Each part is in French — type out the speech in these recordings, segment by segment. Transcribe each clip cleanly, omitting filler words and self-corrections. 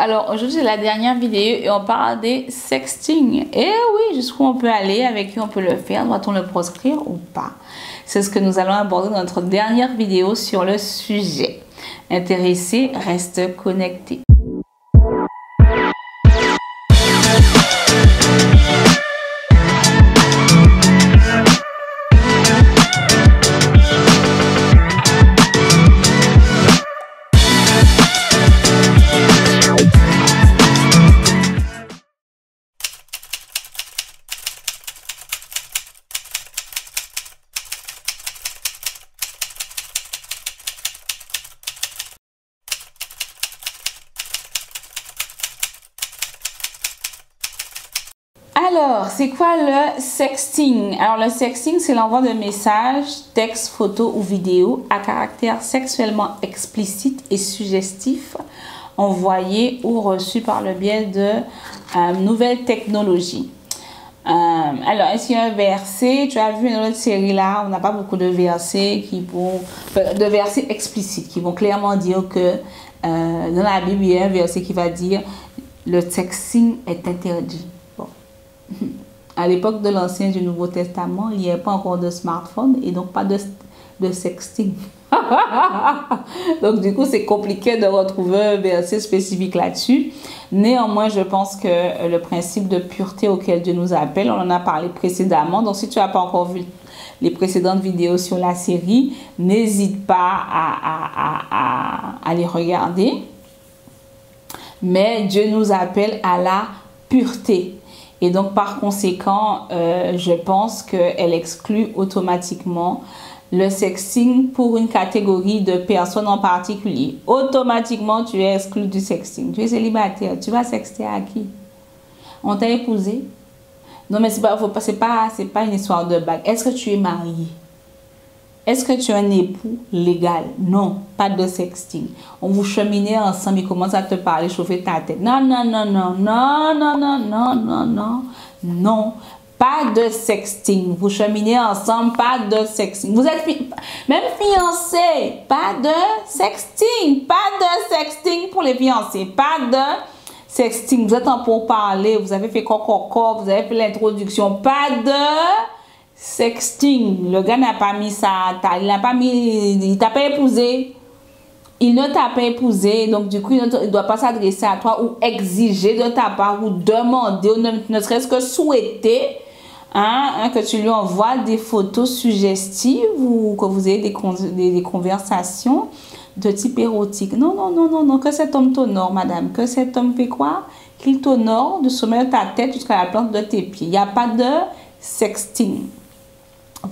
Alors aujourd'hui c'est la dernière vidéo et on parle des sexting. Et oui, jusqu'où on peut aller, avec qui on peut le faire, doit-on le proscrire ou pas? C'est ce que nous allons aborder dans notre dernière vidéo sur le sujet. Intéressés, reste connecté. Alors, c'est quoi le sexting? Alors, le sexting, c'est l'envoi de messages, textes, photos ou vidéos à caractère sexuellement explicite et suggestif envoyés ou reçus par le biais de nouvelles technologies. Alors, est-ce qu'il y a un verset? Tu as vu une autre série là, on n'a pas beaucoup de versets de versets explicites qui vont clairement dire que dans la Bible, il y a un verset qui va dire le sexting est interdit. À l'époque de l'Ancien et du Nouveau Testament, il n'y avait pas encore de smartphone et donc pas de sexting. Donc du coup, c'est compliqué de retrouver un verset spécifique là-dessus. Néanmoins, je pense que le principe de pureté auquel Dieu nous appelle, on en a parlé précédemment. Donc si tu n'as pas encore vu les précédentes vidéos sur la série, n'hésite pas à les regarder. Mais Dieu nous appelle à la pureté. Et donc, par conséquent, je pense qu'elle exclut automatiquement le sexting pour une catégorie de personnes en particulier. Automatiquement, tu es exclu du sexting. Tu es célibataire. Tu vas sexter à qui? On t'a épousé? Non, mais c'est pas une histoire de bague. Est-ce que tu es marié? Est-ce que tu es un époux légal? Non, pas de sexting. On vous cheminait ensemble, il commence à te parler, chauffer ta tête. Non, non, non, non, non, non, non, non, non, non, non. Pas de sexting. Vous cheminez ensemble, pas de sexting. Vous êtes même fiancés, pas de sexting. Pas de sexting pour les fiancés. Pas de sexting. Vous êtes en pourparler, vous avez fait coco, vous avez fait l'introduction. Pas de sexting. Le gars n'a pas mis ça, il t'a pas épousé. Il ne t'a pas épousé, donc du coup, il ne doit pas s'adresser à toi ou exiger de ta part ou demander ou ne serait-ce que souhaiter que tu lui envoies des photos suggestives ou que vous ayez des conversations de type érotique. Non, non, non, non, non, que cet homme t'honore, madame. Que cet homme fait quoi? Qu'il t'honore du sommet de ta tête jusqu'à la plante de tes pieds. Il n'y a pas de sexting.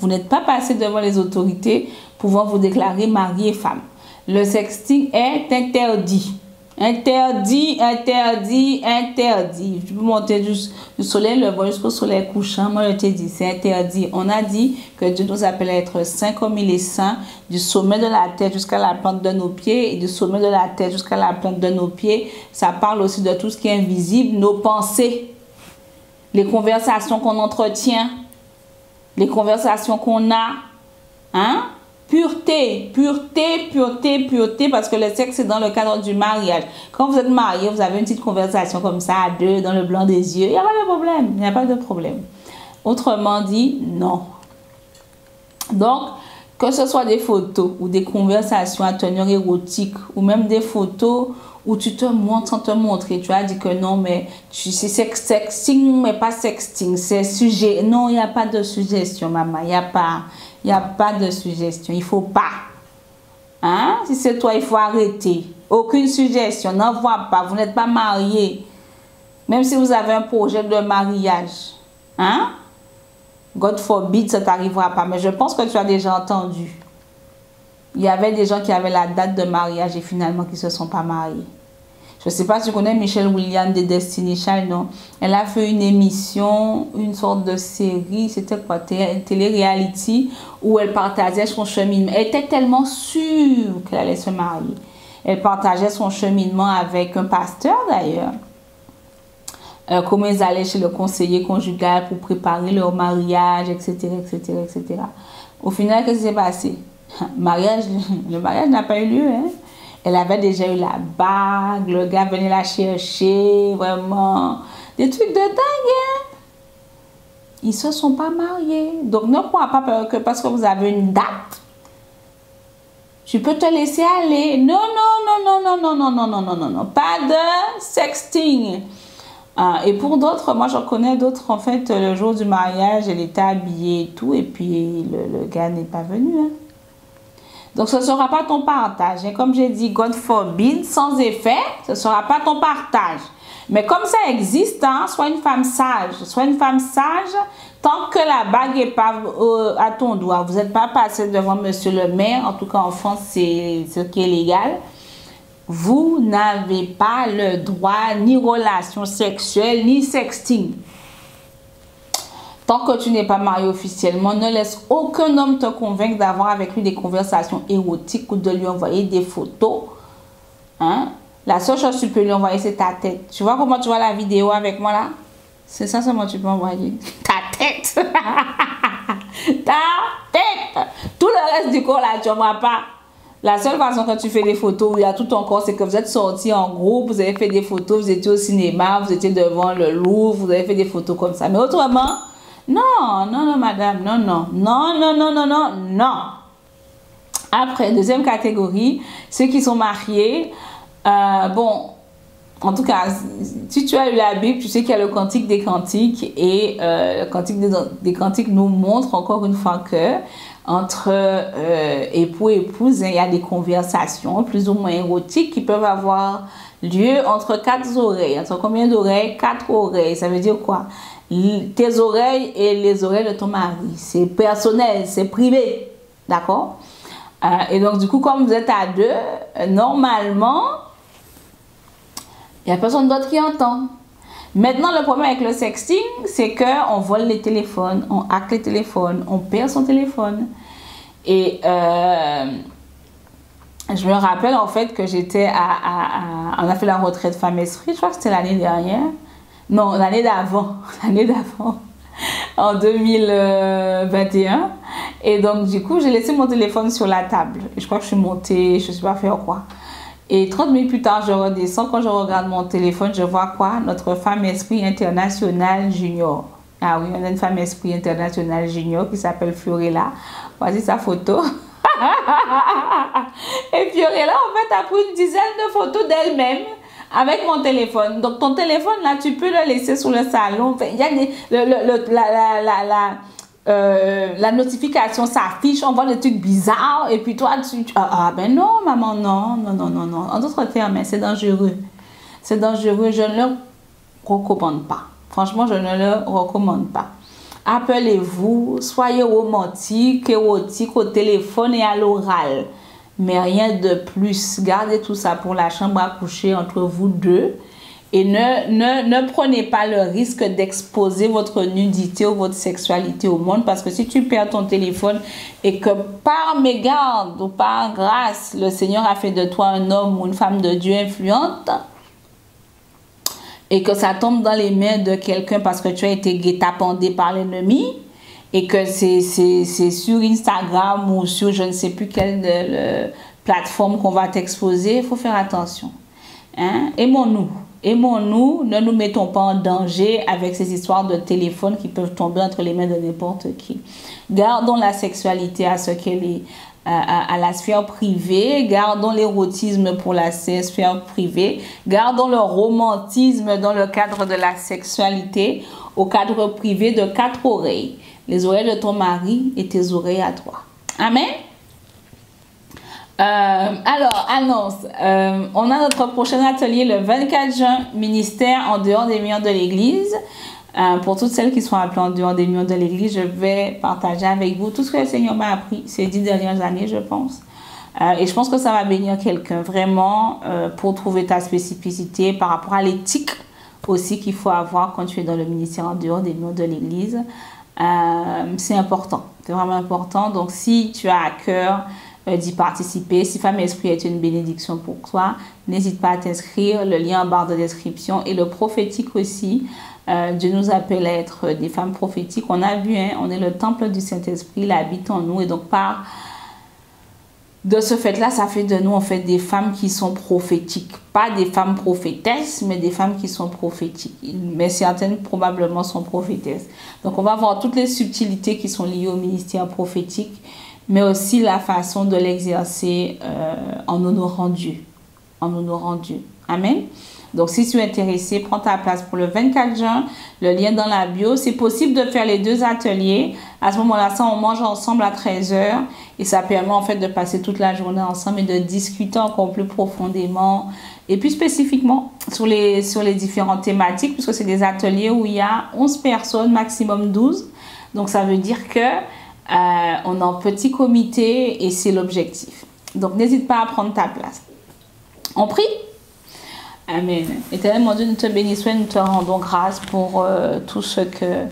Vous n'êtes pas passé devant les autorités pouvant vous déclarer mari et femme. Le sexting est interdit. Interdit, interdit, interdit. Je peux monter du soleil levant jusqu'au soleil couchant. Moi, je te dis, c'est interdit. On a dit que Dieu nous appelle à être saints comme il est saint, du sommet de la tête jusqu'à la plante de nos pieds et du sommet de la tête jusqu'à la plante de nos pieds. Ça parle aussi de tout ce qui est invisible, nos pensées, les conversations qu'on entretient, les conversations qu'on a, pureté, pureté, pureté, pureté, parce que le sexe c'est dans le cadre du mariage. Quand vous êtes marié, vous avez une petite conversation comme ça à deux, dans le blanc des yeux, il n'y a pas de problème, il n'y a pas de problème. Autrement dit, non. Donc, que ce soit des photos ou des conversations à teneur érotique ou même des photos où tu te montres sans te montrer, tu as dit que non, mais c'est sexting, mais pas sexting, c'est sujet. Non, il n'y a pas de suggestion, maman, il n'y a pas de suggestion, il ne faut pas. Si c'est toi, il faut arrêter. Aucune suggestion, n'envoie pas, vous n'êtes pas marié. Même si vous avez un projet de mariage, God forbid, ça ne t'arrivera pas. Mais je pense que tu as déjà entendu. Il y avait des gens qui avaient la date de mariage et finalement qui ne se sont pas mariés. Je ne sais pas si tu connais Michelle Williams de Destiny Child, non? Elle a fait une émission, une sorte de série, c'était quoi? Télé-réalité, où elle partageait son cheminement. Elle était tellement sûre qu'elle allait se marier. Elle partageait son cheminement avec un pasteur d'ailleurs. Comment ils allaient chez le conseiller conjugal pour préparer leur mariage, etc., etc., etc. Au final, qu'est-ce qui s'est passé? Le mariage n'a pas eu lieu, Elle avait déjà eu la bague, le gars venait la chercher, vraiment. Des trucs de dingue, hein? Ils se sont pas mariés. Donc, ne crois pas que parce que vous avez une date, tu peux te laisser aller. Non, non, non, non, non, non, non, non, non, non, non. Pas de sexting. Et pour d'autres, moi, j'en connais d'autres, en fait, le jour du mariage, elle était habillée et tout, et puis le gars n'est pas venu, hein. Donc, ce ne sera pas ton partage. Et comme j'ai dit, God forbid, sans effet, ce ne sera pas ton partage. Mais comme ça existe, hein, sois une femme sage. Sois une femme sage tant que la bague n'est pas à ton doigt. Vous n'êtes pas passé devant monsieur le maire. En tout cas, en France, c'est ce qui est légal. Vous n'avez pas le droit ni relation sexuelle, ni sexting. Tant que tu n'es pas marié officiellement, ne laisse aucun homme te convaincre d'avoir avec lui des conversations érotiques ou de lui envoyer des photos. Hein? La seule chose que tu peux lui envoyer, c'est ta tête. Tu vois comment tu vois la vidéo avec moi là? C'est ça seulement que tu peux envoyer. Ta tête. Ta tête. Tout le reste du corps là, tu n'envoies pas. La seule façon que tu fais des photos où il y a tout ton corps, c'est que vous êtes sortis en groupe, vous avez fait des photos, vous étiez au cinéma, vous étiez devant le Louvre, vous avez fait des photos comme ça. Mais autrement, non, non, non, madame, non, non, non, non, non, non, non, non. Après, deuxième catégorie, ceux qui sont mariés. Bon, en tout cas, si tu as eu la Bible, tu sais qu'il y a le Cantique des Cantiques et le Cantique des Cantiques nous montre encore une fois que entre époux et épouses, il y a des conversations plus ou moins érotiques qui peuvent avoir lieu entre quatre oreilles. Entre combien d'oreilles? Quatre oreilles. Ça veut dire quoi? Tes oreilles et les oreilles de ton mari. C'est personnel, c'est privé. D'accord? Et donc, du coup, comme vous êtes à deux, normalement, il n'y a personne d'autre qui entend. Maintenant, le problème avec le sexting, c'est qu'on vole les téléphones, on hack les téléphones, on perd son téléphone. Et je me rappelle en fait que j'étais on a fait la retraite Femme Esprit, je crois que c'était l'année dernière. Non, l'année d'avant. L'année d'avant. En 2021. Et donc, du coup, j'ai laissé mon téléphone sur la table. Et je crois que je suis montée, je ne sais pas faire quoi. Et 30 minutes plus tard, je redescends. Quand je regarde mon téléphone, je vois quoi? Notre Femme Esprit International Junior. Ah oui, on a une Femme Esprit International Junior qui s'appelle Fiorella. Voici sa photo. Et Fiorella, en fait, a pris une dizaine de photos d'elle-même avec mon téléphone. Donc, ton téléphone, là, tu peux le laisser sur le salon. Il y a la notification s'affiche, on voit des trucs bizarres. Et puis toi, ben non, maman, non, non, non, non, non. En d'autres termes, c'est dangereux. C'est dangereux. Je ne le recommande pas. Franchement, je ne le recommande pas. Appelez-vous, soyez romantique, érotique au téléphone et à l'oral. Mais rien de plus. Gardez tout ça pour la chambre à coucher entre vous deux. Et ne prenez pas le risque d'exposer votre nudité ou votre sexualité au monde. Parce que si tu perds ton téléphone et que par mégarde ou par grâce, le Seigneur a fait de toi un homme ou une femme de Dieu influente, et que ça tombe dans les mains de quelqu'un parce que tu as été guet-apendé par l'ennemi, et que c'est sur Instagram ou sur je ne sais plus quelle plateforme qu'on va t'exposer, il faut faire attention. Hein? Aimons-nous. Aimons-nous, ne nous mettons pas en danger avec ces histoires de téléphone qui peuvent tomber entre les mains de n'importe qui. Gardons la sexualité à ce qu'elle est, à la sphère privée, gardons l'érotisme pour la sphère privée, gardons le romantisme dans le cadre de la sexualité, au cadre privé de quatre oreilles. Les oreilles de ton mari et tes oreilles à toi. Amen. Alors, annonce. On a notre prochain atelier le 24 juin, ministère en dehors des murs de l'église. Pour toutes celles qui sont appelées en dehors des murs de l'église, je vais partager avec vous tout ce que le Seigneur m'a appris ces 10 dernières années, je pense. Et je pense que ça va bénir quelqu'un vraiment pour trouver ta spécificité par rapport à l'éthique aussi qu'il faut avoir quand tu es dans le ministère en dehors des murs de l'église. C'est important, c'est vraiment important. Donc, si tu as à cœur d'y participer, si Femme Esprit est une bénédiction pour toi, n'hésite pas à t'inscrire, le lien en barre de description. Et le prophétique aussi, Dieu nous appelle à être des femmes prophétiques. On a vu, hein, on est le temple du Saint-Esprit, il habite en nous. Et donc, par de ce fait-là, ça fait de nous, en fait, des femmes qui sont prophétiques. Pas des femmes prophétesses, mais des femmes qui sont prophétiques. Mais certaines, probablement, sont prophétesses. Donc, on va voir toutes les subtilités qui sont liées au ministère prophétique, mais aussi la façon de l'exercer en honorant Dieu. En honorant Dieu. Amen. Donc, si tu es intéressé, prends ta place pour le 24 juin. Le lien dans la bio. C'est possible de faire les deux ateliers. À ce moment-là, ça, on mange ensemble à 13 h. Et ça permet en fait de passer toute la journée ensemble et de discuter encore plus profondément. Et puis spécifiquement sur les différentes thématiques, puisque c'est des ateliers où il y a 11 personnes, maximum 12. Donc, ça veut dire que on est en petit comité et c'est l'objectif. Donc, n'hésite pas à prendre ta place. On prie? Amen. Éternel mon Dieu, nous te bénissons et nous te rendons grâce pour tout ce que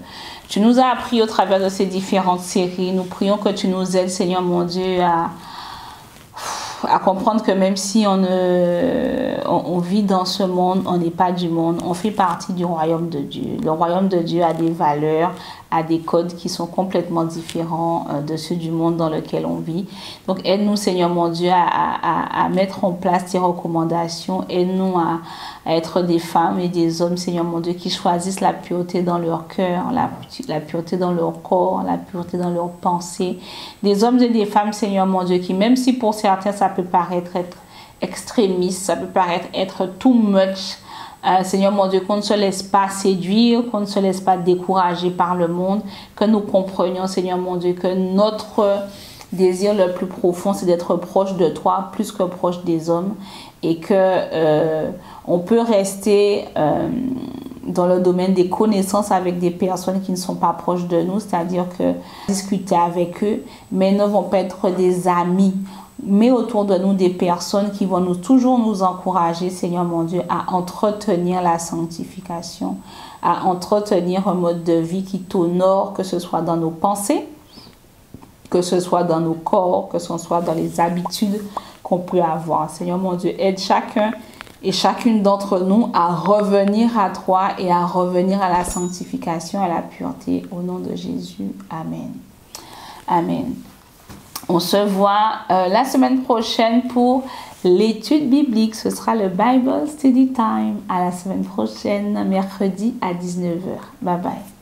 tu nous as appris au travers de ces différentes séries. Nous prions que tu nous aides, Seigneur mon Dieu, à comprendre que même si on vit dans ce monde, on n'est pas du monde, on fait partie du royaume de Dieu. Le royaume de Dieu a des valeurs, a des codes qui sont complètement différents de ceux du monde dans lequel on vit. Donc aide-nous, Seigneur mon Dieu, à mettre en place tes recommandations. Aide-nous à être des femmes et des hommes, Seigneur mon Dieu, qui choisissent la pureté dans leur cœur, la pureté dans leur corps, la pureté dans leurs pensées. Des hommes et des femmes, Seigneur mon Dieu, qui même si pour certains ça peut paraître être extrémiste, ça peut paraître être too much, Seigneur mon Dieu, qu'on ne se laisse pas séduire, qu'on ne se laisse pas décourager par le monde, que nous comprenions, Seigneur mon Dieu, que notre désir le plus profond, c'est d'être proche de toi, plus que proche des hommes, et que on peut rester dans le domaine des connaissances avec des personnes qui ne sont pas proches de nous, c'est-à-dire que discuter avec eux, mais ne vont pas être des amis. Mais autour de nous des personnes qui vont toujours nous encourager, Seigneur mon Dieu, à entretenir la sanctification, à entretenir un mode de vie qui t'honore, que ce soit dans nos pensées, que ce soit dans nos corps, que ce soit dans les habitudes qu'on peut avoir. Seigneur mon Dieu, aide chacun et chacune d'entre nous à revenir à toi et à revenir à la sanctification, à la pureté. Au nom de Jésus, Amen. Amen. On se voit la semaine prochaine pour l'étude biblique. Ce sera le Bible Study Time. À la semaine prochaine, mercredi à 19 h. Bye bye.